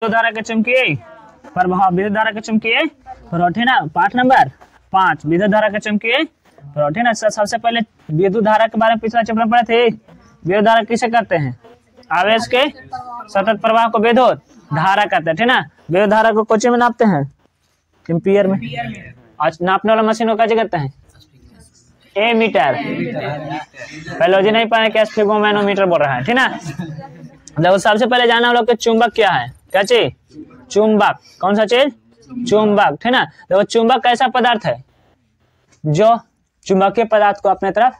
धारा के चुंबकीय प्रभाव, विद्युत धारा के चुंबकीय प्रभाव, है ना। पाठ नंबर 5 विद्युत धारा के चुंबकीय प्रभाव, है ना। सबसे पहले विद्युत धारा के बारे में पिछला चैप्टर में पढ़े थे। विद्युत धारा किसे कहते हैं? आवेश के सतत प्रवाह को विद्युत धारा कहते हैं, है ना। विद्युत धारा को कोचे में नापते हैं? एम्पियर में। आज नापने वाला मशीन को कैसे कहते हैं? एमीटर। पहले नहीं पाए कि स्फिगोमैनोमीटर बोल रहा है, ठीक ना। देखो सबसे पहले जानना हम लोग के चुंबक क्या है? क्या चीज? चुंबक। कौन सा चीज? चुंबक, है ना। देखो चुंबक कैसा पदार्थ है जो चुंबकीय पदार्थ को अपने तरफ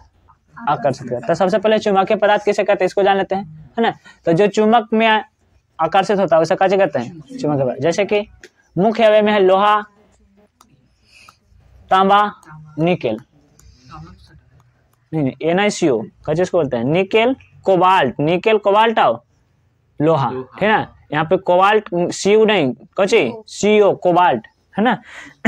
आकर्षित करता है। तो सबसे पहले चुंबकीय पदार्थ किसे कहते हैं इसको जान लेते हैं, है ना। तो जो चुंबक में आकर्षित होता है उसे कैसे कहते हैं? चुंबकीय पदार्थ। जैसे कि मुख्य अवयव में है लोहा, तांबा, निकेल, नहीं NiCO कैसे इसको बोलते हैं? निकेल कोबाल्ट, निकेल कोबाल्ट और लोहा, ठीक है ना। यहाँ पे कोबाल्ट CO नहीं, कची CO कोबाल्ट, है ना।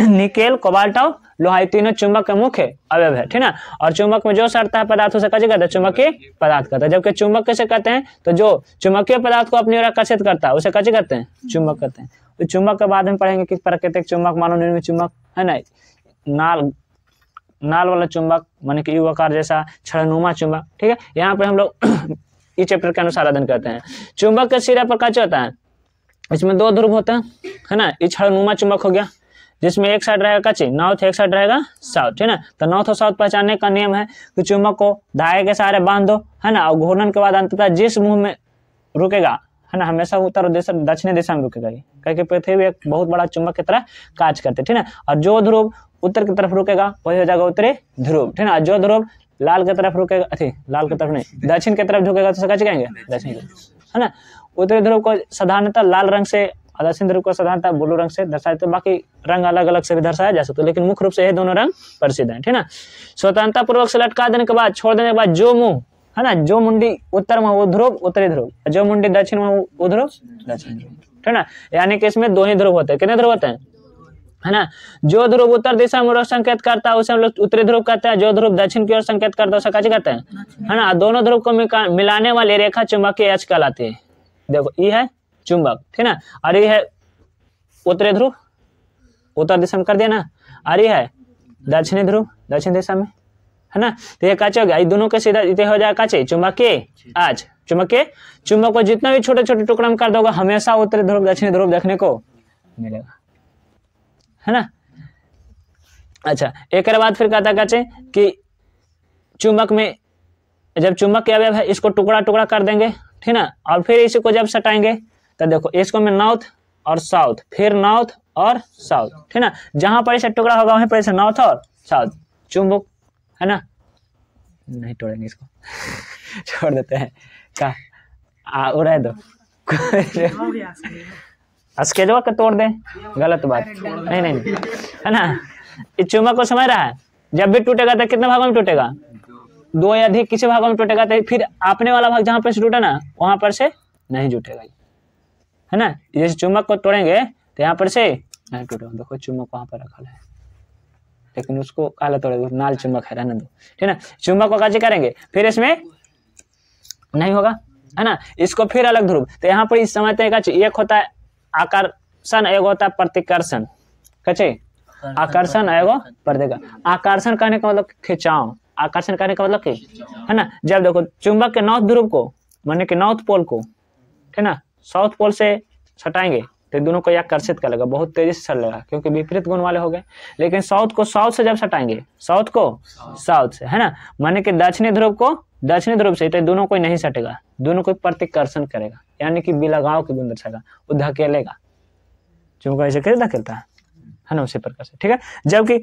निकेल कोबाल्ट और लोहा, ये तीनों चुंबक का मुख्य अवयव है, ठीक ना। और चुंबक में जो सड़ता है पदार्थ उसे कैसे कहते हैं? चुंबकीय पदार्थ कहते हैं। जबकि चुंबक कैसे कहते हैं? तो जो चुंबकीय पदार्थ को अपनी ओर आकर्षित करता है उसे कैसे कहते हैं? चुंबक कहते हैं। तो चुंबक के बाद में पढ़ेंगे कि प्राकृतिक चुंबक, मानव निर्मित चुंबक, है ना, नाल वाला चुंबक माने कि यू आकार जैसा छड़नुमा चुंबक, ठीक है। यहाँ पे हम लोग इस चैप्टर के अनुसार अध्ययन करते हैं। चुंबक के सिरे पर क्या होता है? इसमें दो ध्रुव होते हैं, है ना। ये छड़नुमा चुंबक हो गया जिसमें एक साइड रहेगा कच्ची नॉर्थ, एक साइड रहेगा साउथ, ठीक है ना। तो नॉर्थ और साउथ पहचानने का नियम है कि चुंबक को धागे के सहारे बांध दो, है ना, और घूर्णन के बाद अंततः जिस मुंह में रुकेगा, है ना, हमेशा उत्तर दिशा दक्षिणी दिशा में रुकेगा, क्योंकि पृथ्वी एक बहुत बड़ा चुंबक की तरह कार्य करते, ठीक है। और जो ध्रुव उत्तर की तरफ रुकेगा वही हो जाएगा उत्तरी ध्रुव, ठीक है। जो ध्रुव लाल की तरफ रुकेगा, लाल की तरफ नहीं, दक्षिण की तरफ झुकेगा तो कैसे कहेंगे? दक्षिण, है ना। उत्तरी ध्रुव को साधारणतः लाल रंग से और दक्षिण ध्रुव को साधारणतः ब्लू रंग से दर्शाया, तो बाकी रंग अलग अलग से भी दर्शाया जा सकता है, लेकिन मुख्य रूप से ये दोनों रंग प्रसिद्ध हैं, ठीक है। स्वतंत्रता पूर्वक से लटका देने के बाद, छोड़ देने के बाद जो मुंह, है ना, जो मुंडी उत्तर में वो ध्रुव उत्तरी ध्रुव, जो मुंडी दक्षिण में वो ध्रुव दक्षिण ध्रुव, ठीक है ना। यानी कि इसमें दो ही ध्रुव होते हैं। कितने ध्रुव होते हैं? है ना। जो ध्रुव उत्तर दिशा में संकेत करता है उसे हम लोग उत्तरी ध्रुव कहते हैं। जो ध्रुव दक्षिण की ओर संकेत करता है उसे क्या कहते हैं? है ना। दोनों ध्रुव को मिलाने वाली रेखा चुंबकीय अक्ष कहलाती है। देखो ये है चुंबक, ठीक है ना, और ये है उत्तरी ध्रुव, उत्तर दिशा में कर दिया ना, और ये है दक्षिणी ध्रुव, दक्षिण दिशा में, है ना। तो ये काचे हो गया, दोनों के सीधा हो जाएगा काचे चुंबकीय अक्ष। चुंबक को जितना भी छोटे छोटे टुकड़ा में कर दोगे हमेशा उत्तरी ध्रुव दक्षिणी ध्रुव देखने को मिलेगा, है ना। अच्छा, एक बाद फिर कहता कहते कि चुंबक में जब चुंबक के अवयव है इसको टुकड़ा टुकड़ा कर देंगे, ठीक ना, और फिर इसी को जब सटाएंगे तो देखो इसको में नॉर्थ और साउथ, फिर नॉर्थ और साउथ, ठीक ना। जहां पर इसे टुकड़ा होगा वहीं पर इसे नॉर्थ और साउथ चुंबक, है ना। नहीं तोड़ेंगे इसको छोड़ देते हैं का उड़ा दो स्केचवा के तोड़ दे, गलत बात नहीं, नहीं, है ना। इस चुंबक को समझ रहा है? जब भी टूटेगा तो कितने भागों में टूटेगा? दो या अधिक किसी भागों में टूटेगा, तो फिर आपने वाला भाग जहां पर से टूटा ना वहां पर से नहीं जुटेगा, है ना। जैसे चुंबक को तोड़ेंगे तो यहाँ पर से नहीं टूटेगा। देखो चुंबक वहां पर रखा है लेकिन उसको काला तोड़ेगा, नाल चुंबक है, रहने दो, ठीक है ना। चुंबक को कैसे करेंगे फिर इसमें नहीं होगा, है ना। इसको फिर अलग ध्रुव, तो यहाँ पर इस समझते हैं एक होता है आकर्षण, एक होता है प्रतिकर्षण, कैसे आकर्षण एगो प्रतिकर्षण। आकर्षण कहने का मतलब खिंचाव, आकर्षण करने का मतलब कि, है ना। जब देखो चुंबक के नॉर्थ ध्रुव को माने कि नॉर्थ पोल को, ठीक ना, साउथ पोल से सटाएंगे तो दोनों को आकर्षित करेगा, बहुत तेजी से चलेगा क्योंकि विपरीत गुण वाले हो गए। लेकिन साउथ को साउथ से जब सटाएंगे, साउथ को साउथ से, है ना, माने कि दक्षिणी ध्रुव को दक्षिणी ध्रुव से, तो दोनों को नहीं सटेगा, दोनों को प्रतिकर्षण करेगा, यानी कि बिलगाव के गुण दर्शाएगा, वो धकेलेगा। चुंबक ऐसे कैसे धकेलता है ना, उसी प्रकार से, ठीक है। जबकि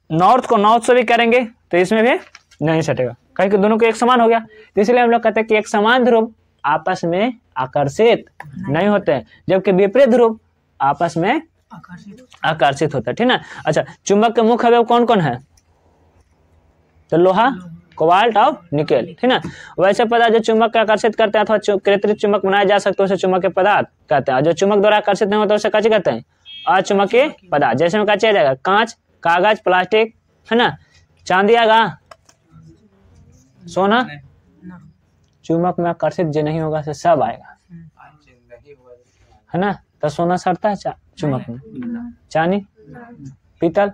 नॉर्थ को नॉर्थ से भी करेंगे तो इसमें भी नहीं सटेगा, कहीं कि दोनों को एक समान हो गया। तो इसलिए हम लोग कहते हैं कि एक समान ध्रुव आपस में आकर्षित नहीं होते हैं, जबकि विपरीत ध्रुव आपस में आकर्षित होता है, ठीक ना। अच्छा, चुंबक के मुख्य अवयव कौन कौन है? तो लोहा, कोबाल्ट और निकेल, ठीक ना। वैसे पदार्थ जो चुंबक को आकर्षित करते हैं अथवा कृत्रिम चुंबक बनाया जा सकते हैं उसे चुंबकीय पदार्थ कहते हैं। और जो चुंबक द्वारा आकर्षित नहीं होता उसे क्या कहते हैं? अचुंबकीय पदार्थ। जैसे में क्या जाएगा? कांच, कागज, प्लास्टिक, है ना, चांदी आगा, सोना, चुंबक में आकर्षित जो नहीं होगा से सब आएगा, है ना, तो सोना सड़ता है चुंबक में, चांदी, पीतल,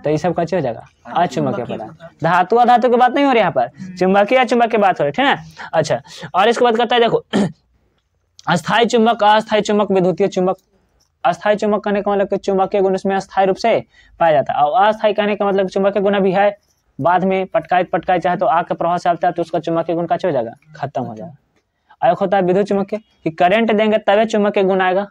तो ये सब कैसे हो जाएगा अचुंबकीय पदार्थ। धातु अधातु की बात नहीं हो रही यहाँ पर, चुंबकीय अचुंबक की बात हो रही है, ठीक है। अच्छा, और इसके बाद कहता है देखो अस्थायी चुंबक, अस्थायी चुंबक, विद्युतीय चुंबक। अस्थायी चुंबक कहने का मतलब कि चुंबकीय गुण इसमें अस्थायी रूप से पाया जाता है, और अस्थायी कहने का मतलब चुंबकीय गुण भी है, बाद में पटकाई चाहे तो आग के प्रभाव से आता है तो उसका चुंबकीय गुण कैसे हो जाएगा, खत्म हो जाएगा। एक होता है विद्युत चुंबकीय कि करंट देंगे तभी चुंबकीय गुण आएगा,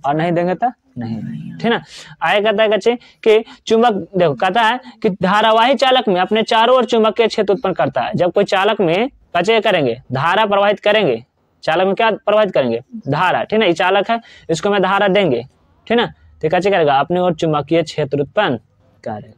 और नहीं देंगे तो नहीं, ठीक ना। आगे कहता है बच्चे कि चुंबक देखो कहता है कि धारावाही चालक में अपने चारों ओर चुंबकीय क्षेत्र उत्पन्न करता है। जब कोई चालक में कैसे करेंगे, धारा प्रवाहित करेंगे, चालक में क्या प्रवाहित करेंगे, धारा, ठीक ना। ये चालक है, इसको मैं धारा देंगे, ठीक ना, तो कैसे करेगा, अपने और चुंबकीय क्षेत्र उत्पन्न करेगा,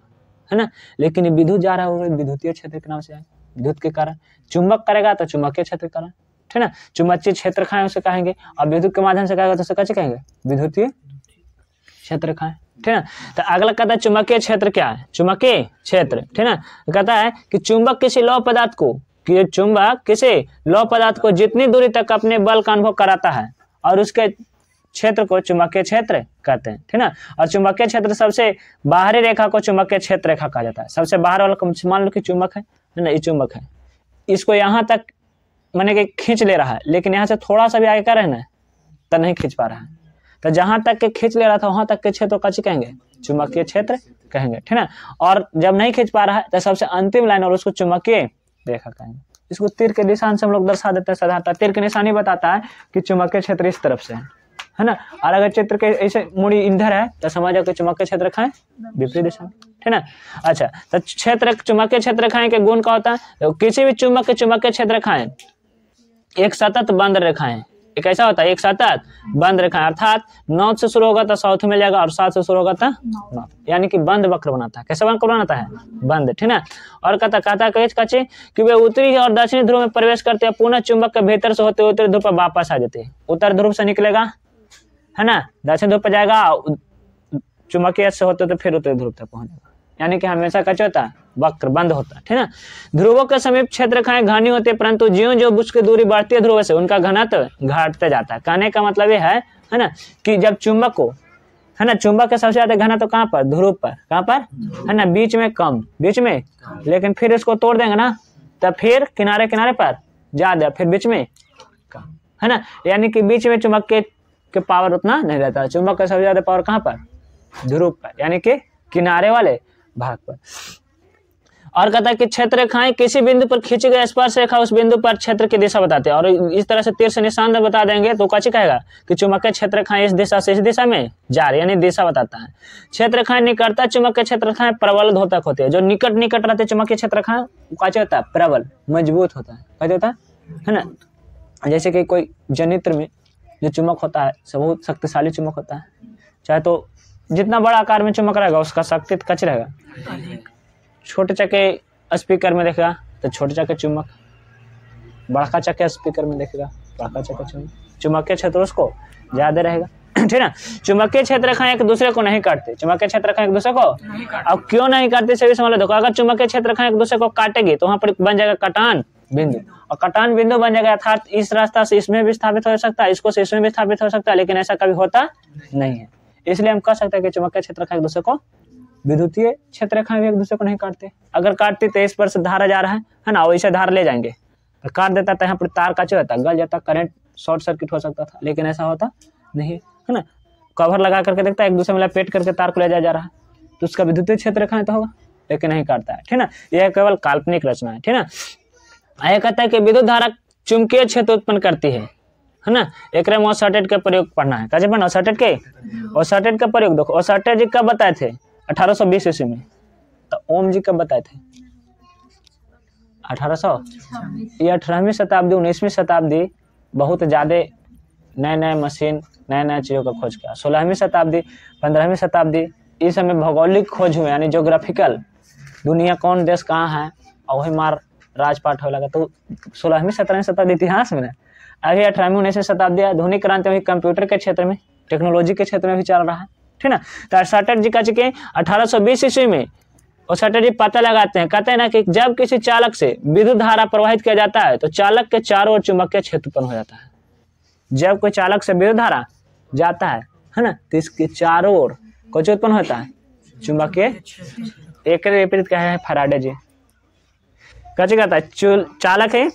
है ना। लेकिन विद्युत जा रहा होगा विद्युतीय क्षेत्र के नाम से, विद्युत के कारण चुंबक करेगा तो चुंबकीय क्षेत्र कारण, ठीक ना। चुंबकीय क्षेत्र खाएं उसे कहेंगे, और विद्युत के माध्यम से कहेगा तो उसे कैसे कहेंगे, विद्युतीय क्षेत्र खाएं, ठीक ना। तो अगला कहता है चुंबकीय क्षेत्र क्या है, चुंबकीय क्षेत्र, ठीक ना। कहता है कि चुंबक किसी लौह पदार्थ को, कि चुंबक किसी लौह पदार्थ को जितनी दूरी तक अपने बल का अनुभव कराता है और उसके क्षेत्र को चुंबकीय क्षेत्र कहते हैं, ठीक ना। और चुंबकीय क्षेत्र सबसे बाहरी रेखा को चुंबकीय क्षेत्र रेखा कहा जाता है। सबसे बाहर वाला मान लो कि चुंबक है ना, ये चुंबक है, इसको यहाँ तक मैंने कि खींच ले रहा है, लेकिन यहाँ से थोड़ा सा भी आगे कर रहे ना तो नहीं खींच पा रहा है, तो जहां तक के खींच ले रहा था वहां तक के क्षेत्र को कहेंगे, चुंबकीय क्षेत्र कहेंगे, ठीक ना। और जब नहीं खींच पा रहा है तो सबसे अंतिम लाइन और उसको चुंबकीय रेखा कहेंगे। इसको तीर के निशान से हम लोग दर्शा देते हैं साधारणतः। तीर के निशान ही बताता है कि चुंबकीय क्षेत्र इस तरफ से है ना, और अगर चित्र के ऐसे मुड़ी इधर है तो समझ जाओ कि चुंबकीय क्षेत्र खाएं विपरीत दिशा में, ठीक ना। अच्छा, तो क्षेत्र चुंबकीय क्षेत्र खाएं के गुण का होता है, तो किसी भी चुंबक के चुंबकीय क्षेत्र खाएं एक सतत बंद रेखाएं, एक ऐसा होता है एक सतत बंद रेखाएं, अर्थात नॉर्थ से शुरू होगा तो साउथ में जाएगा और साउथ से शुरू होगा तो नॉर्थ, यानी कि बंद वक्र बनाता है। कैसे वक्र बनाता है, बंद, ठीक ना। और कहता कि वे उत्तरी और दक्षिणी ध्रुव में प्रवेश करते हैं, पुनः चुंबक के भीतर से होते उत्तरी ध्रुव पर वापस आ जाते हैं। उत्तर ध्रुव से निकलेगा, है ना, दक्षिण ध्रुव पर जाएगा, चुंबकीय से होते तो फिर उत्तरी ध्रुव तक पहुंचेगा, यानी कि हमेशा कैसे होता है, वक्र बंद होता है, ठीक ना। ध्रुवों के समीप क्षेत्र रेखाएं घनी होती है, परंतु ज्यों-ज्यों उसकी दूरी बढ़ती है ध्रुव से उनका घनत्व घटते जाता है। कहने का मतलब ये है ना, कि जब चुंबक को, है ना, चुंबक के सबसे ज्यादा घनत्व कहाँ पर, ध्रुव पर, कहाँ पर, है ना, बीच में कम, बीच में, लेकिन फिर इसको तोड़ देंगे ना तो फिर किनारे किनारे पर ज्यादा, फिर बीच में कम, है ना। यानी कि बीच में चुंबक के पावर उतना नहीं रहता है। चुंबक का सबसे ज्यादा पावर कहाँ पर, ध्रुव पर, यानी कि किनारे वाले भाग पर। और कहता है कि क्षेत्र रेखाएं किसी बिंदु पर खींची गई स्पर्श रेखा उस बिंदु पर क्षेत्र की दिशा बताते हैं, और इस तरह से तीर से निशान बता देंगे तो कैसे कहेगा कि चुंबकीय क्षेत्र रेखाएं इस दिशा से इस दिशा में जा रही, यानी दिशा बताता है। क्षेत्र रेखाएं निकटता चुंबकीय क्षेत्र रेखाएं प्रबल ध्रुवक होती है, जो निकट रहते चुंबकीय क्षेत्र रेखाएं कैसे होता है, प्रबल, मजबूत होता है, कैसे होता है ना। जैसे कि कोई जनित्र में जो चुंबक होता है बहुत शक्तिशाली चुंबक होता है, चाहे तो जितना बड़ा आकार में चुंबक रहेगा उसका शक्ति कैसे रहेगा, छोटे चक्के स्पीकर में देखेगा तो छोटे चक्के चुंबक, बड़का चक्के स्पीकर में देखेगा बड़का चक्के चुंबक, चुंबकीय क्षेत्र उसको ज्यादा रहेगा, ठीक है। चुंबकीय क्षेत्र रेखाएं एक दूसरे को नहीं काटते, चुंबकीय क्षेत्र रेखाएं एक दूसरे को, अब क्यों नहीं काटते सभी समझ लो। देखो अगर चुंबकीय क्षेत्र रेखाएं एक दूसरे को काटेगी तो वहां पर बन जाएगा कटान बिंदु, और कटान बिंदु बन जाएगा, अर्थात इस रास्ता से इसमें भी स्थापित हो सकता है, इसको से इसमें भी स्थापित हो सकता है, लेकिन ऐसा कभी होता नहीं है। इसलिए हम कह सकते हैं कि चुंबकीय क्षेत्र रेखाएं एक दूसरे को, विद्युतीय क्षेत्र रेखाएं भी एक दूसरे को नहीं काटते। अगर काटती तो इस पर से धारा जा रहा है ना, वैसे धार ले जाएंगे, तो काट देता था यहाँ पर तार का होता, गल जाता, करंट शॉर्ट सर्किट हो सकता था, लेकिन ऐसा होता नहीं है ना। कवर लगा करके देखता है एक दूसरे में लपेट करके तार को ले जा रहा है, तो उसका विद्युतीय क्षेत्र रेखाएं तो होगा, लेकिन नहीं काटता है, ठीक ना। यह केवल काल्पनिक रचना है, ठीक ना। यह कहता है कि विद्युत धारा चुंबकीय क्षेत्र उत्पन्न करती है ना। एक ओसार्टेट का प्रयोग पढ़ना है, कैसे पढ़ना, ओसार्टेट का प्रयोग देखो। ओसार्टेट जी कब बताए थे, 1820 ईस्वी में। तो ओम जी कब बताए थे, 1800, ये 18वीं शताब्दी 19वीं शताब्दी बहुत ज्यादा नए मशीन नए चीजों का खोज किया। 16वीं शताब्दी 15वीं शताब्दी इस समय भौगोलिक खोज हुए, यानी ज्योग्राफिकल, दुनिया कौन देश कहाँ है और वही मार राजपाट हो लगा। तो 16वीं 17वीं शताब्दी इतिहास में ना, अभी 18वीं 19वीं शताब्दी आधुनिक क्रांति में कंप्यूटर के क्षेत्र में, टेक्नोलॉजी के क्षेत्र में भी चल रहा है, ठीक ना। तो ओसार्टेट जी का 1820 ईस्वी में ओसार्टेट जी पता लगाते हैं, कहते हैं ना कि जब किसी चालक से विद्युत धारा प्रवाहित किया जाता है तो चालक के चारों ओर चुंबकीय क्षेत्र उत्पन्न हो जाता है। जब कोई चालक से विद्युत धारा जाता है ना, तो इसके चारों ओर कुछ उत्पन्न होता है, चुंबकीय। एक विपरीत क्या है, फैराडे जी कैसे कहता है, चालक है,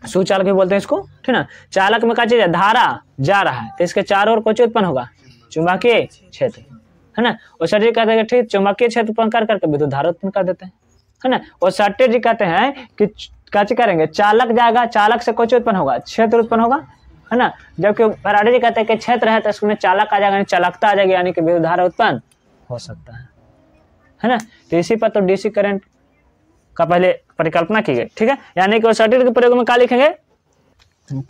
सुचालक भी बोलते हैं इसको, ठीक ना। चालक में क्या चीज है, धारा जा रहा है, तो इसके चारों ओर कुछ उत्पन्न होगा, चुंबकीय क्षेत्र, है ना। और सर जी कहते हैं ठीक चुंबकीय क्षेत्र उत्पन्न कर करके विद्युत धारा उत्पन्न कर देते हैं, है ना। और सट्टे जी कहते हैं कि क्या करेंगे, चालक जाएगा, चालक से कुछ उत्पन्न होगा, क्षेत्र उत्पन्न होगा, है ना। जबकि फैराडे जी कहते हैं कि क्षेत्र है तो उसमें चालक आ जाएगा, चालकता आ जाएगी, यानी कि विद्युत धारा उत्पन्न हो सकता है ना। तो इसी पर तो डीसी करंट का पहले परिकल्पना की गई, ठीक है। यानी कि ओसार्टेड के प्रयोग में क्या लिखेंगे,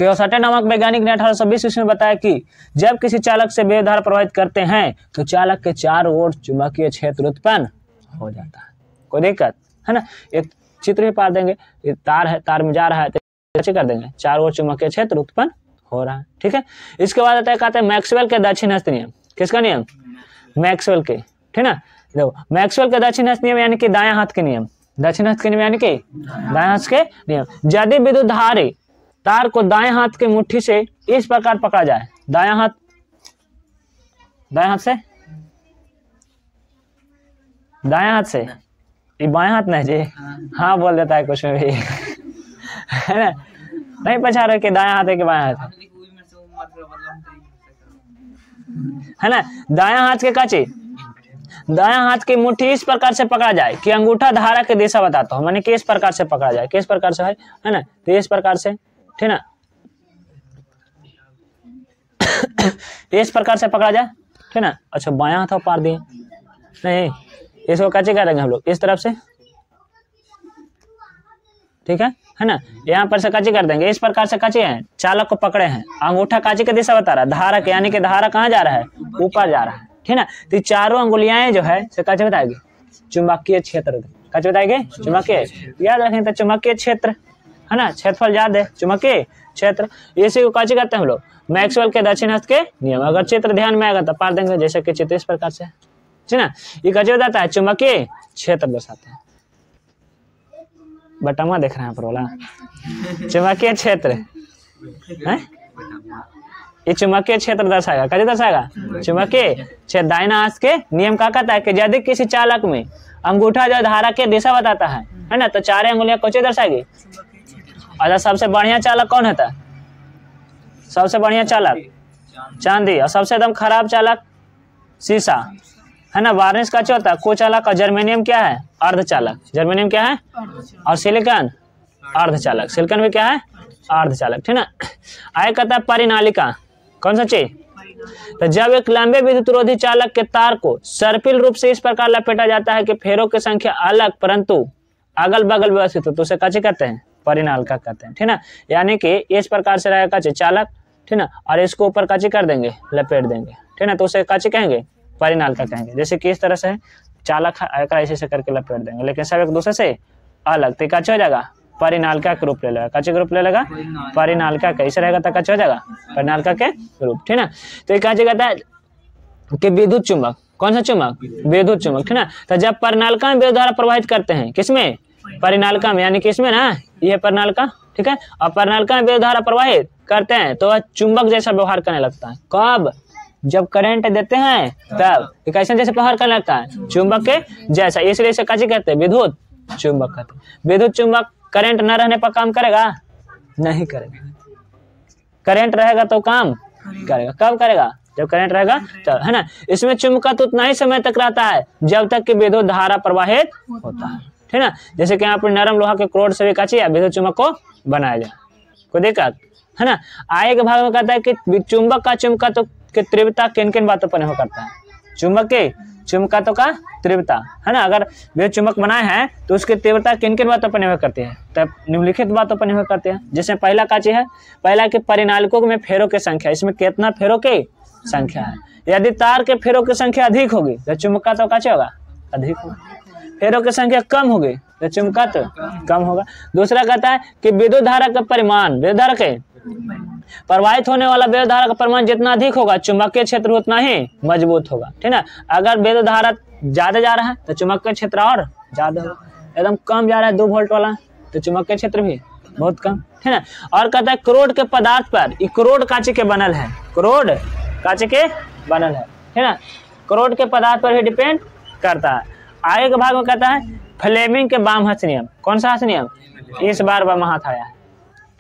ओसार्टेड नामक वैज्ञानिक ने 1820 ईस्वी में बताया कि जब किसी चालक से विद्युत धारा प्रवाहित करते हैं तो चालक के चारों ओर चुंबकीय क्षेत्र उत्पन्न हो जाता है, कोई दिक्कत है ना। एक चित्र ही पा देंगे, ये तार है, तार में जा रहा है तो कैसे कर देंगे, चारों ओर चुंबकीय क्षेत्र उत्पन्न हो रहा है, ठीक है। इसके बाद आता है कहते हैं मैक्सवेल के दक्षिण हस्त नियम, किसका नियम, मैक्सवेल के, ठीक ना। देखो मैक्सवेल के दक्षिण हस्त नियम यानी कि दायां हाथ के नियम, दक्षिण हाथ के नियम यानी कि दाएं हाथ के नियम। यदि विद्युत धारे तार को दाएं हाथ के मुट्ठी से इस प्रकार पकड़ा जाए, दायां हाथ से, दायां हाथ से, ये बाएं हाथ नहीं जी, हाँ बोल देता है कुछ में भी है ना, नहीं पछा रहे कि दायां हाथ है कि बाएं हाथ है ना। दायां हाथ के काचे, दायां हाथ की मुट्ठी इस प्रकार से पकड़ा जाए कि अंगूठा धारा की दिशा बताता हूं, माने कि इस प्रकार से पकड़ा जाए, किस प्रकार से है ना, तो इस प्रकार से, ठीक ना, इस प्रकार से पकड़ा जाए, ठीक ना। अच्छा बायां हाथ पार दिए नहीं, इसको कैसे करेंगे हम लोग, इस तरफ से, ठीक है ना। यहाँ पर से काची कर देंगे, इस प्रकार से काची है, चालक को पकड़े हैं, अंगूठा काची की दिशा बता रहा है, धारा के, यानी कि धारा कहाँ जा रहा है, ऊपर जा रहा है, ठीक ना। तो चारों अंगुलियां जो है से कैसे बताएगी, चुंबकीय क्षेत्र, कैसे बताएंगे, चुंबकीय, याद रखें तो चुंबकीय क्षेत्र, है ना, क्षेत्रफल याद है, चुंबकीय क्षेत्र, इसी को कैसे करते हैं हम लोग, मैक्सवेल के दक्षिण हस्त के नियम। अगर चित्र ध्यान में आएगा तो पार देंगे, जैसे कि चित्र इस प्रकार से, ठीक ना। ये कैसे बताता है, चुंबकीय क्षेत्र दर्शाता है, बटमा देख रहे हैं पर बोला, चुंबकीय क्षेत्र है, ये चुंबकीय क्षेत्र दर्शाएगा, कैसे दर्शाएगा, चुंबकीय क्षेत्र। दाहिना हाथ के नियम का कहता है कि यदि किसी चालक में अंगूठा जो धारा की दिशा बताता है ना, तो चारे अंगुलियां कैसे दर्शाएगी। अच्छा सबसे बढ़िया चालक कौन होता है, सबसे बढ़िया चालक चांदी, और सबसे एकदम खराब चालक शीशा, है ना। वार्निश का होता है को चालक, और जर्मेनियम क्या है, अर्धचालक, जर्मेनियम क्या है, और सिलिकॉन अर्धचालक, सिलिकॉन भी क्या है, अर्धचालक, ठीक ना। आगे कहता है परिनालिका, कौन सा चीज, तो जब एक लंबे विद्युतरोधी चालक के तार को सर्पिल रूप से इस प्रकार लपेटा जाता है कि फेरों की संख्या अलग परंतु अगल बगल व्यवस्थित हो, तो उसे काची कहते हैं, परिनालिका कहते हैं, ठीक ना। यानी कि इस प्रकार से रहेगा काची चालक, ठीक ना, और इसको ऊपर काची कर देंगे, लपेट देंगे, ठीक ना, तो उसे काची कहेंगे, परिनालिका कहेंगे। जैसे कि इस तरह से चालक ऐसे करके लपेट देंगे, लेकिन सब एक दूसरे से अलग, तो काची हो जाएगा, परिनालिका के रूप ले लेगा, काची के रूप ले लेगा, परिनालिका का, ऐसे रहेगा तो काची हो जाएगा, परिनालिका के रूप, ठीक ना। तो ये काची कहता है कि विद्युत चुंबक, कौन सा चुंबक, विद्युत चुंबक, ठीक ना। तो जब परिनालिका में विद्युत धारा प्रवाहित करते हैं, किसमें, परिनालिका में, यानी कि इसमें ना, ये परिनालिका, ठीक है, और परिनालिका में विद्युत धारा प्रवाहित करते हैं तो वह चुंबक जैसा व्यवहार करने लगता है, कब, जब करंट देते हैं तब कैसे जैसे व्यवहार करने लगता है, चुंबक के जैसा, इसलिए इसे काची कहते हैं, विद्युत चुंबक कहते हैं। विद्युत चुंबक करंट न रहने पर काम करेगा, नहीं करेगा, करंट रहेगा तो काम करेगा, कब करेगा, जब करंट रहेगा तो, है ना। इसमें चुंबकत्व उतना ही समय तक रहता है जब तक कि विद्युत धारा प्रवाहित होता है, ठीक ना। जैसे कि यहाँ पर नरम लोहा के क्रोड से भी काची है, विद्युत चुंबक को बनाया जाए, कोई दिक्कत है ना। आगे के भाग में कहता है कि चुंबक का चुंबकत्व की तीव्रता किन किन बातों पर निर्भर करता है, चुंबक के चुंबकत्व का तीव्रता, है ना। अगर विद्युत चुंबक बनाए हैं तो उसकी तीव्रता किन किन बातों पर निर्भर करती है, तब निम्नलिखित बातों पर निर्भर करती है। जैसे पहला काची है, पहला कि परिनालिकों में फेरों की संख्या, इसमें कितना फेरों की संख्या है, यदि तार के फेरों की संख्या अधिक होगी तो चुंबकत्व काची होगा, अधिक होगा, फेरों की संख्या कम होगी तो चुंबकत्व कम होगा। दूसरा कहता है कि विद्युत धारा का परिमाण, विद्युत धारा के प्रवाहित होने वाला विद्युत धारा का परिमाण जितना अधिक होगा चुंबकीय क्षेत्र उतना ही मजबूत होगा, ठीक ना। अगर विद्युत धारा ज्यादा जा रहा है तो चुंबकीय क्षेत्र और ज्यादा होगा, एकदम कम जा रहा है 2 वोल्ट वाला तो चुंबकीय क्षेत्र भी बहुत कम, ठीक ना। और कहता है क्रोड के पदार्थ पर, ये क्रोड काची के बनल है, क्रोड कांचे के बनल है ना, करोड़ के पदार्थ पर ही डिपेंड करता है। आगे के भाग में कहता है फ्लेमिंग के बाम हस्त नियम। कौन सा हस्त नियम? इस बार बाम हाथ आया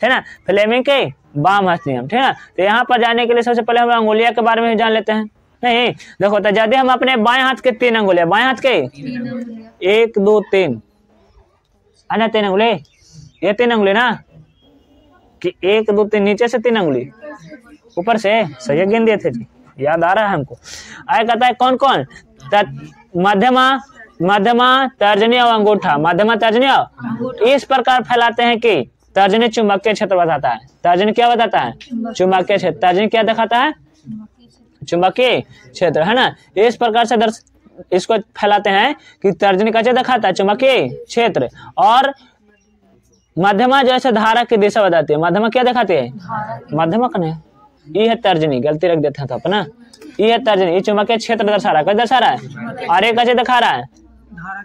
है ना, फ्लेमिंग के बाम हस्त नियम, ठीक है। तो यहाँ पर जाने के लिए सबसे पहले हम अंगुलिया के बारे में जान लेते हैं। नहीं देखो, तो यदि हम अपने बाएं हाथ के 3 अंगुलिया, बाएं हाथ के 1 2 3 है ना, 3 अंगुली, ये 3 अंगुली ना, कि 1 2 3 नीचे से 3 अंगुली, ऊपर से, सही गिन दिए थे जी, याद आ रहा है हमको। आगे कहता है कौन कौन? मध्यमा, तर्जनी और अंगूठा, मध्यमा तर्जनी और इस प्रकार फैलाते हैं कि तर्जनी चुंबकीय क्षेत्र बताता है। तर्जनी क्या बताता है? चुंबकीय क्षेत्र। तर्जनी क्या दिखाता है? चुंबकीय क्षेत्र, है ना। इस प्रकार से इसको फैलाते हैं कि तर्जनी का दिखाता है चुंबकीय क्षेत्र, और मध्यमा जो है धारा की दिशा बताती है। मध्यमा क्या दिखाती है? मध्यमा कौन है? ये है तर्जनी, गलती रख देते हैं तो अपना, ये है तर्जनी, ये चुंबकीय क्षेत्र दर्शा रहा है। क्या दर्शा रहा है? और एक कैसे दिखा रहा है?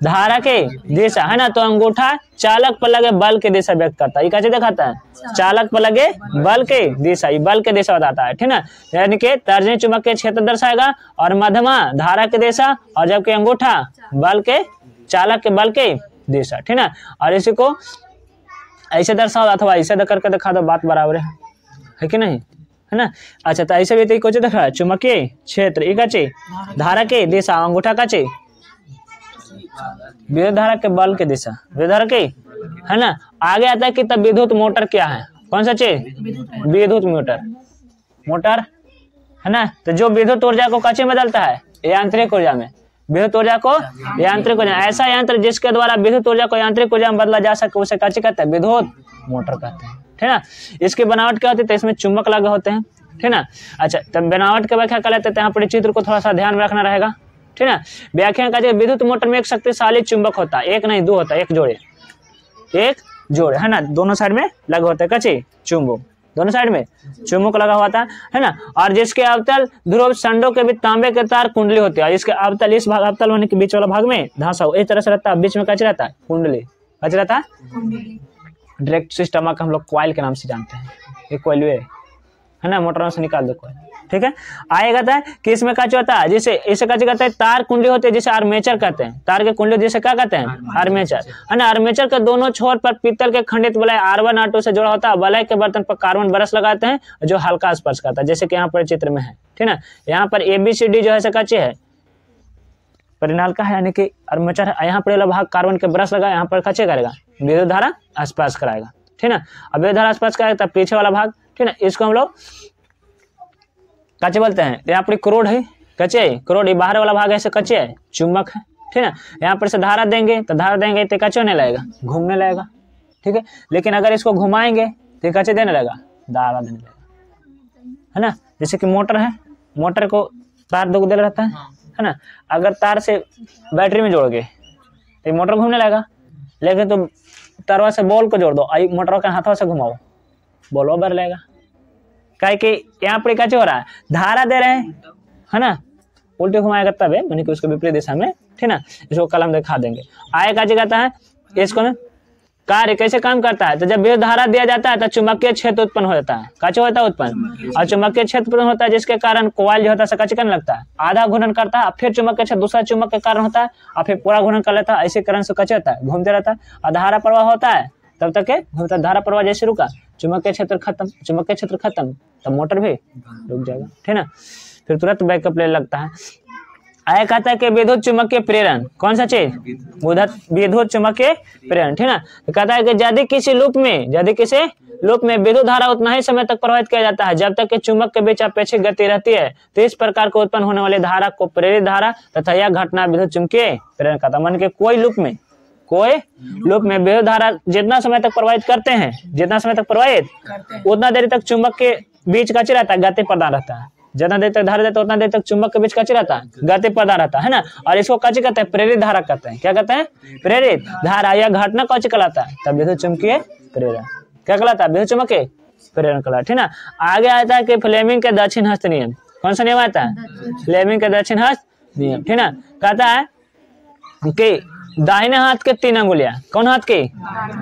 धारा के दिशा, है ना। तो अंगूठा चालक पर लगे बल की दिशा व्यक्त करता है। ये कैसे दिखाता है? चालक पर लगे बल के दिशा, ये बल के दिशा बताता है, ठीक ना। यानी कि तर्जनी चुंबकीय क्षेत्र दर्शाएगा और मध्यमा धारा की दिशा, और जबकि अंगूठा बल के, चालक के बल के दिशा, ठीक ना। और इसी को ऐसे दर्शाओ अथवा ऐसे करके दिखा दो, बात बराबर है कि नहीं, है ना। अच्छा, तो ऐसे भी तो कुछ दिख रहा है चुंबकीय क्षेत्र, ये काचे धारा के दिशा, अंगूठा काचे विद्युत धारा के बल के दिशा, विद्युत धारा के, है ना। आगे आता है कि तब विद्युत मोटर क्या है? कौन सा चीज? विद्युत मोटर, है ना। तो जो विद्युत ऊर्जा को काचे में बदलता है? यांत्रिक ऊर्जा में। विद्युत ऊर्जा को यांत्रिक ऊर्जा, ऐसा यंत्र जिसके द्वारा विद्युत ऊर्जा को यांत्रिक ऊर्जा में बदला जा सके उसे काचे कहते हैं? विद्युत मोटर कहते हैं, ठीक है ना। इसकी बनावट क्या होती है? तो इसमें चुंबक लगे होते हैं, ठीक ना। अच्छा, तब बनावट की व्याख्या कर लेते हैं। यहाँ पर चित्र को थोड़ा सा ध्यान में रखना रहेगा, ठीक ना। व्याख्या का विद्युत मोटर में एक शक्तिशाली चुंबक होता है, एक नहीं 2 होता है, एक जोड़े, है ना। दोनों साइड में लगे होते हैं कचे चुंबक, दोनों साइड में चुंबक लगा हुआ था, है ना। और जिसके अवतल ध्रुव संडों के बीच तांबे के तार कुंडली होती है। इसके अवतल, इस भाग अवतल होने के बीच वाला भाग में धासा इस तरह से रहता है, बीच में कच रहता है कुंडली, कच रहता है डायरेक्ट सिस्टम का हम लोग कॉइल के नाम से जानते हैं। ये कॉइल है ना, मोटर से निकाल दो कॉइल, ठीक है। आएगा था कि इसमें क्या होता है? जिसे इसे क्या कहते हैं? तार कुंडली होती है, जिसे आर्मेचर कहते हैं। तार के कुंडली जिसे क्या कहते हैं? आर्मेचर, है ना। आर्मेचर के दोनों छोर पर पीतल के खंडित वलय R1 R2 से जुड़ा होता है। वलय के बर्तन पर कार्बन ब्रश लगाते हैं जो हल्का स्पर्श करता है, जैसे कि यहाँ पर चित्र में है, ठीक ना। यहाँ पर ABCD जो है कच्चे है, परिणाल का है, यानी कि आर्मेचर है। यहाँ पर भाग कार्बन के ब्रश लगा, यहाँ पर कच्चे करेगा, विद्युत धारा स्पर्श कराएगा, ठीक ना। अब विद्युत धारा स्पर्श कराएगा तब पीछे वाला भाग, ठीक ना, इसको हम लोग कच्चे बोलते हैं। यहाँ पर करोड़ है, कच्चे करोड़, ये बाहर वाला भाग है कच्चे है, चुंबक है, ठीक है। यहाँ पर से धारा देंगे तो धारा देंगे तो कच्चे होने लगेगा, घूमने लगेगा, ठीक है। लेकिन अगर इसको घुमाएंगे तो कच्चे देने लगेगा, धारा देने लगेगा, है ना। जैसे कि मोटर है, मोटर को तार दो दे रहता है ना। अगर तार से बैटरी में जोड़ गए तो मोटर घूमने लगेगा, लेकिन तुम तारवा से बॉल को जोड़ दो, मोटर के हाथों से घुमाओ, बॉल बढ़ लेगा। क्या कि यहाँ पर क्या हो रहा है? धारा दे रहे हैं, है ना, उल्टे घुमाएगा तब है, यानी कि उसके विपरीत दिशा में, ठीक ना। इसको कलम दिखा देंगे। आगे क्या कहता है? इसको में कार्य कैसे काम करता है? तो जब विद्युत धारा दिया जाता है तो चुंबकीय क्षेत्र उत्पन्न हो जाता है। कैसे होता है उत्पन्न? और चुंबकीय क्षेत्र उत्पन्न होता है जिसके कारण कॉइल जो होता है कैसे करने लगता है? आधा घूर्णन करता है, फिर चुंबकीय क्षेत्र दूसरा चुंबक के कारण होता है, और फिर पूरा घूर्णन कर लेता है। ऐसे कारण से कैसे होता है? घूमते रहता है, और धारा प्रवाह होता है तब तक घूमता। धारा प्रवाह जैसे रुका, चुंबकीय क्षेत्र खत्म, चुंबकीय क्षेत्र खत्म, तब मोटर भी रुक जाएगा, ठीक ना। फिर तुरंत बैकअप ले लगता है। आया कहता है कि विद्युत चुंबकीय प्रेरण, कौन सा चीज? विद्युत चुंबकीय प्रेरण, ठीक ना। तो कहता है कि यदि किसी लूप में विद्युत धारा उतना ही समय तक प्रवाहित किया जाता है जब तक कि चुंबक के बीच अपेक्षित गति रहती है, तो इस प्रकार को उत्पन्न होने वाली धारा को प्रेरित धारा तथा यह घटना विद्युत चुंबकीय प्रेरण कहता है। मान के कोई लूप में विद्युत धारा जितना समय तक प्रवाहित करते हैं, जितना समय तक प्रवाहित उतना देर तक चुंबक के बीच कच्चे रहता है, गति प्रदान रहता है। जितना देर तक धारा देता है उतना देर तक चुंबक के बीच कच्चे रहता है, गति प्रदान रहता है ना। और इसको कच्चे कहते हैं? प्रेरित धारा कहते हैं। क्या कहते हैं? प्रेरित धारा। यह घटना कच्चे कहलाता है, तब विद्युत चुंबकीय प्रेरण क्या कहलाता है? विद्युत चुंबकीय प्रेरण कहलाता है, ठीक ना। आगे आता है कि फ्लेमिंग के दक्षिण हस्त नियम। कौन सा नियम आता है? फ्लेमिंग के दक्षिण हस्त नियम, ठीक ना। कहता है कि दाहिने हाथ के 3 अंगुलियां, कौन हाथ के?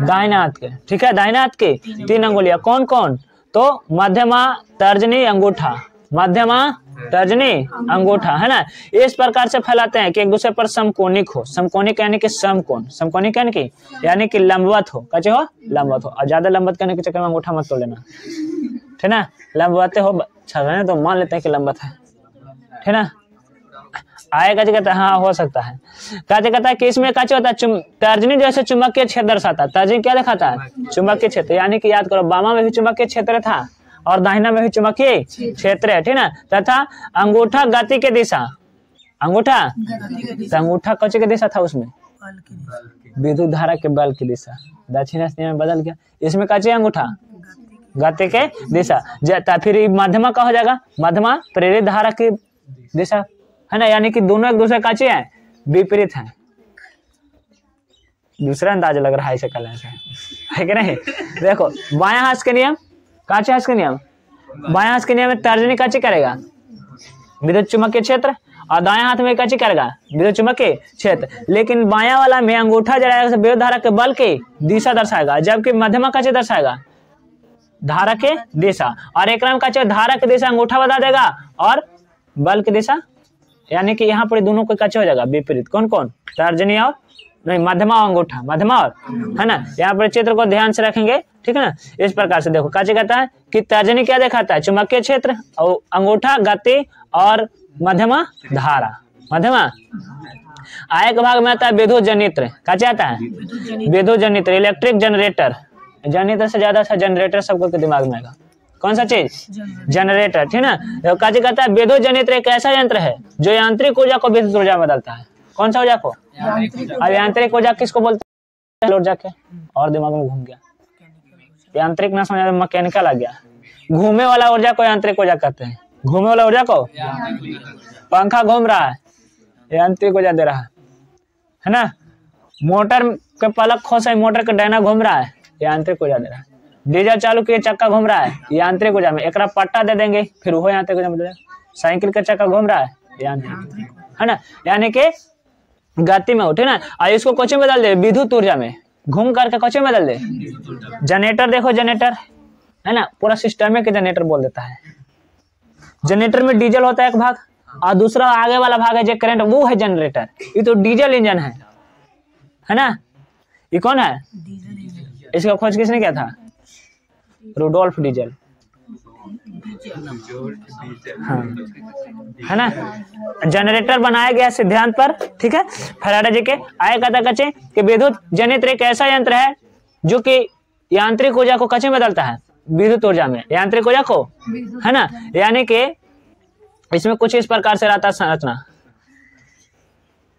दाहिने हाथ के, ठीक है। दाहिने हाथ के 3 अंगुलियां कौन कौन? तो मध्यमा, तर्जनी, अंगूठा। मध्यमा, तर्जनी अंगूठा, है ना। इस प्रकार से फैलाते हैं कि एक दूसरे पर समकोणिक हो। समकोणिक यानी कि समकोण, समकोणिक यानी कि लंबवत हो, कैसे हो, लंबवत हो। और ज्यादा लंबवत करने के चक्कर में अंगूठा मत तोड़ लेना, ठीक ना। लंबवत हो अच्छा तो मान लेते हैं कि लंबवत है, ठीक ना। आएगा जी कहता है हाँ हो सकता है। कहता है कि इसमें क्या होता है, तर्जनी जैसे चुंबकीय क्षेत्र दर्शाता है। तर्जनी क्या दिखाता है, चुंबकीय क्षेत्र, यानी कि याद करो बामा में भी चुंबकीय क्षेत्र था और दाहिना में भी चुंबकीय क्षेत्र है, ठीक ना। तथा अंगूठा गति के दिशा, अंगूठा तो अंगूठा कौन की दिशा था, उसमें विद्युत धारा के बल की दिशा, दक्षिण में बदल गया। इसमें क्या चाहिए, अंगूठा गति के दिशा। फिर मध्यमा का हो जाएगा, मध्यमा प्रेरित धारा की दिशा, है ना। यानी कि दोनों एक दूसरे का चाहिए विपरीत है। दूसरा अंदाज लग रहा है इसे कलर से, है कि नहीं। देखो बायां हाथ के नियम, काचे हाथ के नियम, बायां हाथ के नियम में तर्जनी काची करेगा विद्युत चुम्बकीय क्षेत्र, और दायां हाथ में काची करेगा विद्युत चुम्बकीय क्षेत्र। लेकिन बायां वाला में अंगूठा जलाएगा विद्युत धारा के बल की दिशा दर्शाएगा, जबकि मध्यमा काची दर्शाएगा धारा के दिशा। और एक काचे धारा की दिशा अंगूठा बता देगा और बल की दिशा, यानी कि यहाँ पर दोनों को काचे हो जाएगा विपरीत। कौन कौन, तर्जनी और नहीं, मध्यमा और अंगूठा, मध्यमा और, है ना। यहाँ पर चित्र को ध्यान से रखेंगे, ठीक है ना। इस प्रकार से देखो काचे कहता है कि तर्जनी क्या दिखाता है, चुंबकीय क्षेत्र, और अंगूठा गति और मध्यमा धारा। मध्यमा आय के भाग में आता है विद्युत जनित्र, काचे आता है विद्युत जनित्र, इलेक्ट्रिक जनरेटर। जनित्र से ज्यादा अच्छा जनरेटर सबको के दिमाग में आएगा। कौन सा चीज, जनरेटर, ठीक है ना। काचे कहता है विद्युत जनित्र एक ऐसा यंत्र है जो यांत्रिक ऊर्जा को विद्युत ऊर्जा में बदलता है। कौन सा ऊर्जा को, अब यांत्रिक ऊर्जा किसको बोलते हैं, ऊर्जा के, और दिमाग में घूम गया, यांत्रिक ना समझ, मैकेनिकल आ गया। घूमे वाला ऊर्जा को यांत्रिक ऊर्जा कहते हैं, घूमे वाला ऊर्जा को, पंखा घूम रहा है यांत्रिक ऊर्जा दे रहा है ना। मोटर के पलक खोस है, मोटर का डायना घूम रहा है, यांत्रिक ऊर्जा दे रहा है। डीजल चालू किए चक्का घूम रहा है, यांत्रिक ऊर्जा में, एक पट्टा दे देंगे फिर वो यांत्रिक ऊर्जा में। साइकिल का चक्का घूम रहा है, यांत्रिक, है ना, यानी कि गति में उठे ना। और इसको कोचे में बदल दे विद्युत ऊर्जा में, घूम करके कोचे में बदल दे। जनरेटर देखो, जनरेटर है ना, पूरा सिस्टम में के जनरेटर बोल देता है। जनरेटर में डीजल होता है एक भाग, और दूसरा आगे वाला भाग है जो करंट, वो है जनरेटर। ये तो डीजल इंजन है ना। ये कौन है, इसका खोज किसने किया था, रुडोल्फ डीजल, हाँ, है ना। जनरेटर बनाया गया सिद्धांत पर, ठीक है, फैराडे जी के। आए कहता कचे कि विद्युत जनित्र एक ऐसा यंत्र है जो कि यांत्रिक ऊर्जा को कचे में बदलता है, विद्युत ऊर्जा में, यांत्रिक ऊर्जा को, है ना। यानी कि इसमें कुछ इस प्रकार से रहता संरचना।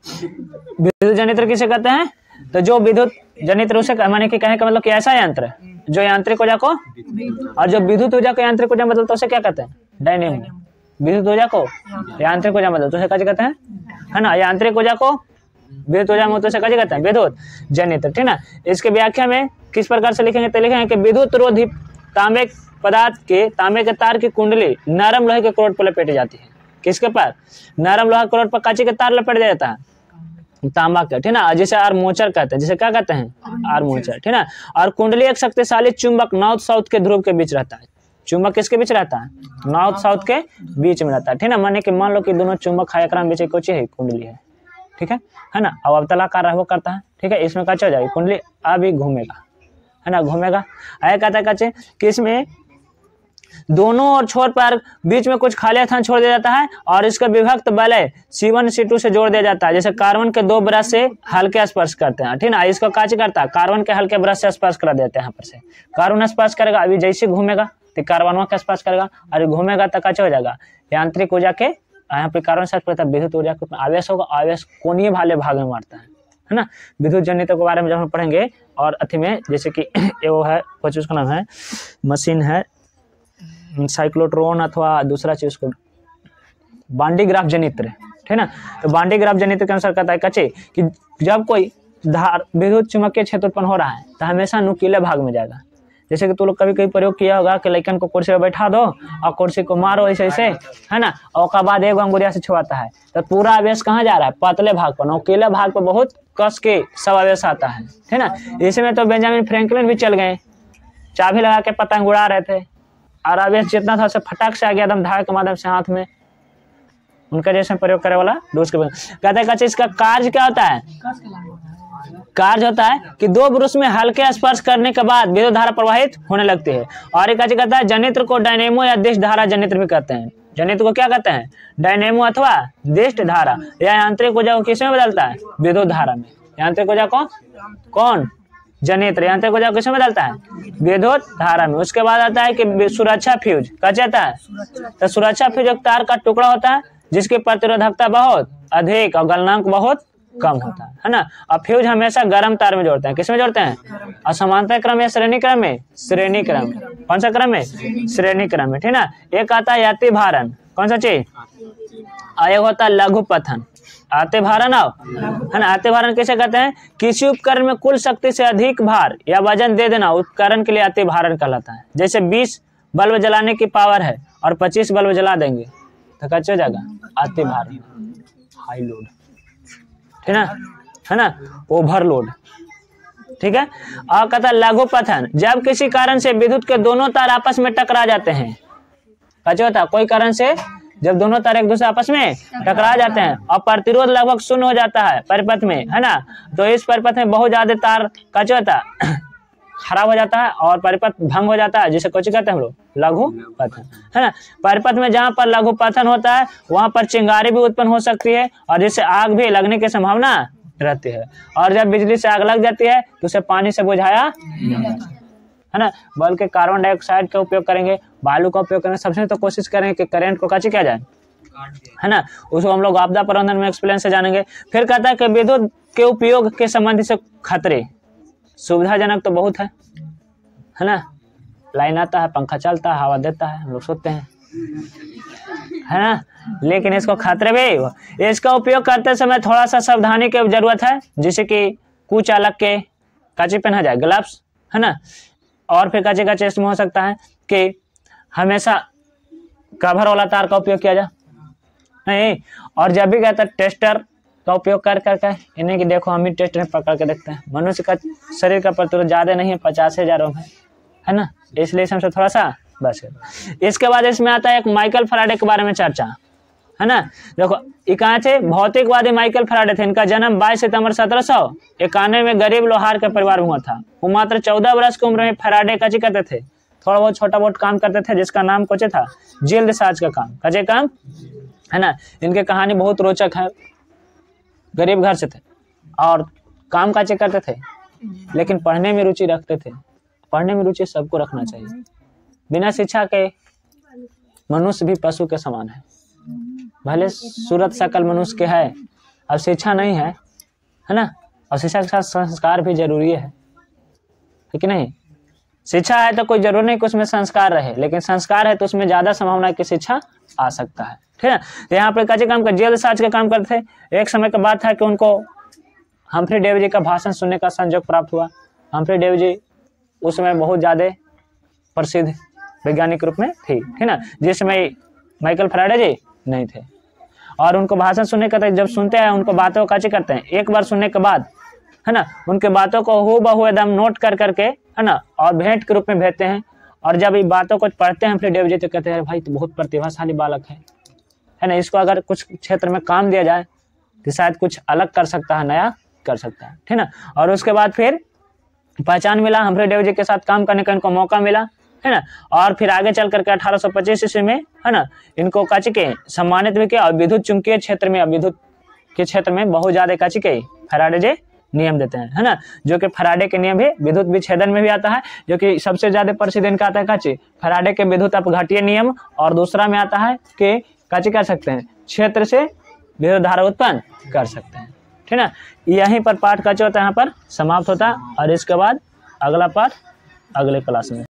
विद्युत जनित्र किसे कहते हैं, तो जो विद्युत जनित्र उसे माने कि कहने का मतलब कि ऐसा यंत्र जो यांत्रिक ऊर्जा को, और जो विद्युत ऊर्जा को यांत्रिक ऊर्जा में बदलता है उसे क्या कहते हैं, डायनेमो। विद्युत ऊर्जा को यांत्रिक ऊर्जा में बदलता है उसे क्या कहते हैं, है ना। यांत्रिक ऊर्जा को विद्युत ऊर्जा में उसे क्या कहते हैं, विद्युत जनित्र, ठीक ना। इसके व्याख्या में किस प्रकार से लिखेंगे, तो लिखेंगे कि विद्युत रोधी तांबे पदार्थ के, तांबे के तार की कुंडली नरम लोहे के करोड़ पर लपेटी जाती है। किसके पर, नरम लोहा करोड़ पर कांचे के तार लपेट जाता है, तांबा का, ठीक ना, जिसे आर्मोचर कहते हैं, जिसे क्या कहते हैं, आर्मोचर, ठीक ना। और कुंडली एक शक्तिशाली चुंबक नॉर्थ साउथ के ध्रुव के बीच रहता है। चुंबक किसके बीच रहता है, नॉर्थ साउथ के बीच में रहता है, ठीक ना। माने कि मान लो कि दोनों चुंबक है, एकरा में बीच कुछ है, कुंडली है, ठीक है ना। अब अवतलाकार रहबो करता है, ठीक है। इसमें क्या हो जाएगी, कुंडली अभी घूमेगा, है ना, घूमेगा। आया कहता है कि इसमें दोनों और छोर पर बीच में कुछ खाली स्थान छोड़ दिया जाता है, और इसका विभक्त वलय C1 C2 से जोड़ दिया जाता है। जैसे कार्बन के दो ब्रश से हल्के स्पर्श करते हैं, ठीक ना। इसको काच करता है, कार्बन के हल्के ब्रश से स्पर्श करा देते हैं। यहाँ पर से कार्बन स्पर्श करेगा, अभी जैसे घूमेगा तो कार्बन का स्पर्श करेगा, और घूमेगा तो काचे हो जाएगा, यांत्रिक ऊर्जा के, यहाँ पे कार्बन स्पर्श करता है, विद्युत ऊर्जा के आवेश होगा, आवेश कोणीय वाले भाग में मारता है ना। विद्युत जनित्र के बारे में जब हम पढ़ेंगे, और अथी में जैसे कि वो है कुछ, उसका नाम है मशीन है साइक्लोट्रॉन, अथवा दूसरा चीज को बांडी ग्राफ जनित्र, ठीक ना। तो बांडी ग्राफ जनित्र के अनुसार कहता है कचे कि जब कोई धार विद्युत चुम्बकीय क्षेत्र उत्पन्न हो रहा है तो हमेशा नुकीले भाग में जाएगा। जैसे कि तू लोग कभी कभी प्रयोग किया होगा कि लड़कन को कुर्सी पर बैठा दो और कुर्सी को मारो ऐसे ऐसे, है ना, और उसके बाद एक अंगुरिया से छुआता है, तो पूरा आवेश कहाँ जा रहा है, पतले भाग पर, नुकीले भाग पर बहुत कस के सब आवेश आता है, ठीक ना। इसमें तो बेंजामिन फ्रैंकलिन भी चल गए, चाबी लगा के पतंग उड़ा रहे थे, और आवेश जितना था उसे फटाक से आ गया एकदम धागे के माध्यम से हाथ में, उनका जैसे प्रयोग करे वाला डोज के कहते हैं कच्चे इसका कार्य क्या होता है, कार्य होता है कि दो ब्रुश में हल्के स्पर्श करने के बाद विद्युत धारा प्रवाहित होने लगती है। और एक कच्चे कहता है जनित्र को डायनेमो या दिष्ट धारा जनित्र भी कहते हैं। जनित्र को क्या कहते हैं, डायनेमो अथवा दिष्ट धारा। या यांत्रिक ऊर्जा को किसमें बदलता है, विद्युत धारा में। यांत्रिक ऊर्जा को कौन, जनित्र। यांत्रिक ऊर्जा किसमें बदलता है, विद्युत धारा में। उसके बाद आता है कि सुरक्षा फ्यूज क्या चाहता है, तो सुरक्षा फ्यूज एक तार का टुकड़ा होता है जिसकी प्रतिरोधकता बहुत अधिक और गलनांक बहुत कम होता है ना। और फ्यूज हमेशा गर्म तार में जोड़ते हैं, किसमें जोड़ते हैं, और समांतर क्रम या श्रेणी क्रम में, श्रेणी क्रम। कौन सा क्रम में, श्रेणी क्रम में, ठीक ना। एक आता है अति भारण, कौन सा चीज, एक होता है लघु पथन। अति भारण है ना, अति भारण किसे कहते हैं, किसी उपकरण में कुल शक्ति से अधिक भार या वजन दे देना उपकरण के लिए अति भारण कहलाता है। जैसे 20 बल्ब जलाने की पावर है और 25 बल्ब जला देंगे तो कैसे हो जाएगा, अति भारण, हाई लोड, ठीक है ना, ओवरलोड, ठीक है। और कहता है लघु पथन, जब किसी कारण से विद्युत के दोनों तार आपस में टकरा जाते हैं। कैसे होता है, कोई कारण से जब दोनों तार एक दूसरे आपस में टकरा जाते हैं और प्रतिरोध लगभग शून्य हो जाता है परिपथ में, है ना, तो इस परिपथ में बहुत ज्यादा तार कैसे होता है, खराब हो जाता है और परिपथ भंग हो जाता है, जिसे कुछ कहते हैं हम लोग लघु पथन, है ना। परिपथ में जहाँ पर लघु पथन होता है वहां पर चिंगारी भी उत्पन्न हो सकती है और जिससे आग भी लगने की संभावना रहती है। और जब बिजली से आग लग जाती है तो उसे पानी से बुझाया है ना, बल्कि कार्बन डाइऑक्साइड का उपयोग करेंगे, बालू का उपयोग करेंगे। सबसे तो कोशिश करेंगे कि करंट को कैसे किया जाए, है ना, उसको हम लोग आपदा प्रबंधन में एक्सप्लेन से जानेंगे। फिर कहता है कि विद्युत के उपयोग के संबंधित से खतरे, सुविधाजनक तो बहुत है ना, लाइन आता है, पंखा चलता है, हवा देता है, हम लोग सोते हैं, है ना, लेकिन इसको खतरे भी, इसका उपयोग करते समय थोड़ा सा सावधानी की जरूरत है, जैसे कि कुचालक के कांचे पहना जाए, ग्लव्स, है ना। और फिर कांचे का चेस्ट में हो सकता है कि हमेशा कवर वाला तार का उपयोग किया जाए नहीं। और जब भी कहता है टेस्टर का उपयोग कर करके, इन्हें कि देखो हम ही टेस्ट में पकड़ के देखते हैं, मनुष्य का शरीर का प्रतिरोध ज्यादा नहीं है, 50,000 ओम है ना, इसलिए हमसे थोड़ा सा बस। इसके बाद इसमें आता है एक माइकल फैराडे के बारे में चर्चा, है ना। देखो ये कहाँ थे, भौतिकवादी माइकल फैराडे थे। इनका जन्म 22 सितंबर 1791 में गरीब लोहार के परिवार में हुआ था। वो मात्र 14 वर्ष की उम्र में फैराडे का करते थे, थोड़ा बहुत छोटा बहुत काम करते थे, जिसका नाम कुछ था जिल्द साज का काम, कचे काम, है ना। इनकी कहानी बहुत रोचक है। गरीब घर से थे और काम काचे करते थे, लेकिन पढ़ने में रुचि रखते थे। पढ़ने में रुचि सबको रखना चाहिए। बिना शिक्षा के मनुष्य भी पशु के समान है। भले सूरत शकल मनुष्य के है, अब शिक्षा नहीं है, है ना। और शिक्षा के साथ संस्कार भी जरूरी है कि नहीं। शिक्षा है तो कोई जरूरी नहीं कि उसमें संस्कार रहे, लेकिन संस्कार है तो उसमें ज्यादा संभावना है कि शिक्षा आ सकता है, ठीक है। तो यहाँ पे कैसे काम कर, जेल साज का काम करते थे। एक समय का बात था कि उनको हम्फ्री डेवी जी का भाषण सुनने का संयोग प्राप्त हुआ। हम्फ्री डेवी जी उस समय बहुत ज्यादा प्रसिद्ध वैज्ञानिक रूप में थी, ठीक ना, जिसमें माइकल फैराडे जी नहीं थे। और उनको भाषण सुनने का जब सुनते हैं उनको बातों का करते हैं, एक बार सुनने के बाद, है ना, उनके बातों को हूबहू एकदम नोट कर करके, है ना, और भेंट के रूप में भेजते हैं। और जब ये बातों को पढ़ते हैं फिर डेवी जी तो कहते हैं भाई तो बहुत प्रतिभाशाली बालक है ना, इसको अगर कुछ क्षेत्र में काम दिया जाए तो शायद कुछ अलग कर सकता है, नया कर सकता है, ठीक ना। और उसके बाद फिर पहचान मिला, हम्फ्री डेवी जी के साथ काम करने का इनको मौका मिला, है ना। और फिर आगे चल करके 1825 ईस्वी में, है ना, इनको काची के सम्मानित भी किया। और विद्युत चुंबकीय क्षेत्र में, विद्युत के क्षेत्र में बहुत ज्यादा काची के फैराडे जी नियम देते हैं, है ना, जो कि फैराडे के नियम भी विद्युत विच्छेदन में भी आता है, जो कि सबसे ज्यादा प्रसिद्ध इनका आता है काची फैराडे के विद्युत अपघातीय नियम। और दूसरा में आता है कि काची कर सकते हैं, क्षेत्र से विद्युत धारा उत्पन्न कर सकते हैं, ठीक है। यहीं पर पाठ काची होता है, यहाँ पर समाप्त होता है। और इसके बाद अगला पाठ अगले क्लास में।